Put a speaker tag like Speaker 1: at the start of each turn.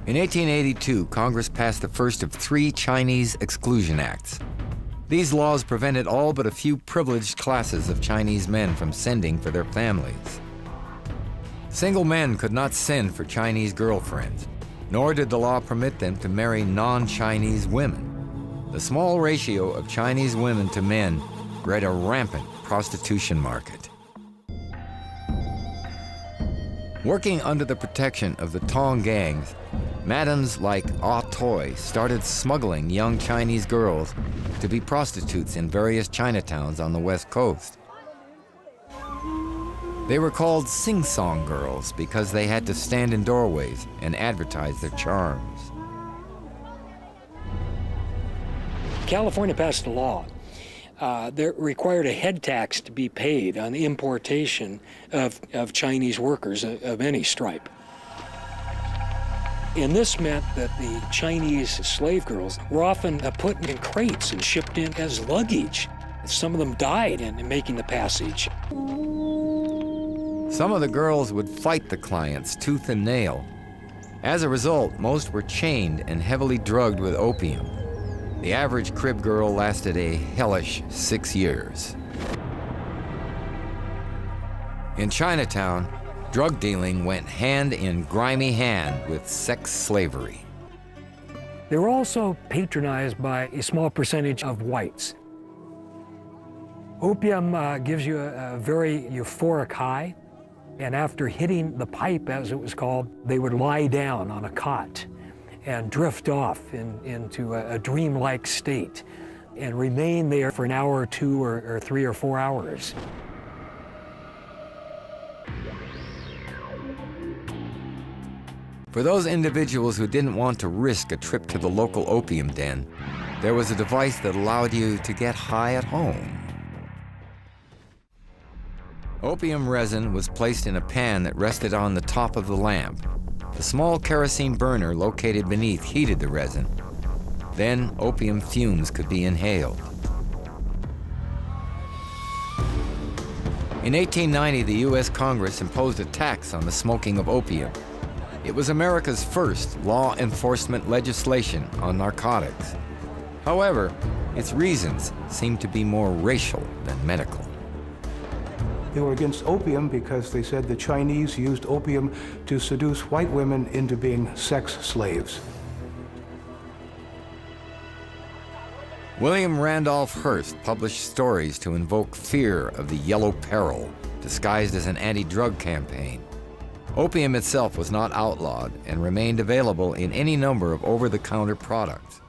Speaker 1: In 1882, Congress passed the first of 3 Chinese Exclusion Acts. These laws prevented all but a few privileged classes of Chinese men from sending for their families. Single men could not send for Chinese girlfriends, nor did the law permit them to marry non-Chinese women. The small ratio of Chinese women to men bred a rampant prostitution market. Working under the protection of the Tong gangs, madams like Ah Toy started smuggling young Chinese girls to be prostitutes in various Chinatowns on the West Coast. They were called sing-song girls because they had to stand in doorways and advertise their charms.
Speaker 2: California passed a law that required a head tax to be paid on the importation of Chinese workers of any stripe. And this meant that the Chinese slave girls were often put in crates and shipped in as luggage. Some of them died in making the passage.
Speaker 1: Some of the girls would fight the clients tooth and nail. As a result, most were chained and heavily drugged with opium. The average crib girl lasted a hellish 6 years. In Chinatown, drug dealing went hand in grimy hand with sex slavery.
Speaker 2: They were also patronized by a small percentage of whites. Opium gives you a very euphoric high, and after hitting the pipe, as it was called, they would lie down on a cot and drift off into a dreamlike state and remain there for an hour or 2 or 3 or 4 hours.
Speaker 1: For those individuals who didn't want to risk a trip to the local opium den, there was a device that allowed you to get high at home. Opium resin was placed in a pan that rested on the top of the lamp. A small kerosene burner located beneath heated the resin. Then opium fumes could be inhaled. In 1890, the U.S. Congress imposed a tax on the smoking of opium. It was America's first law enforcement legislation on narcotics. However, its reasons seemed to be more racial than medical.
Speaker 3: They were against opium because they said the Chinese used opium to seduce white women into being sex slaves.
Speaker 1: William Randolph Hearst published stories to invoke fear of the Yellow Peril, disguised as an anti-drug campaign. Opium itself was not outlawed and remained available in any number of over-the-counter products.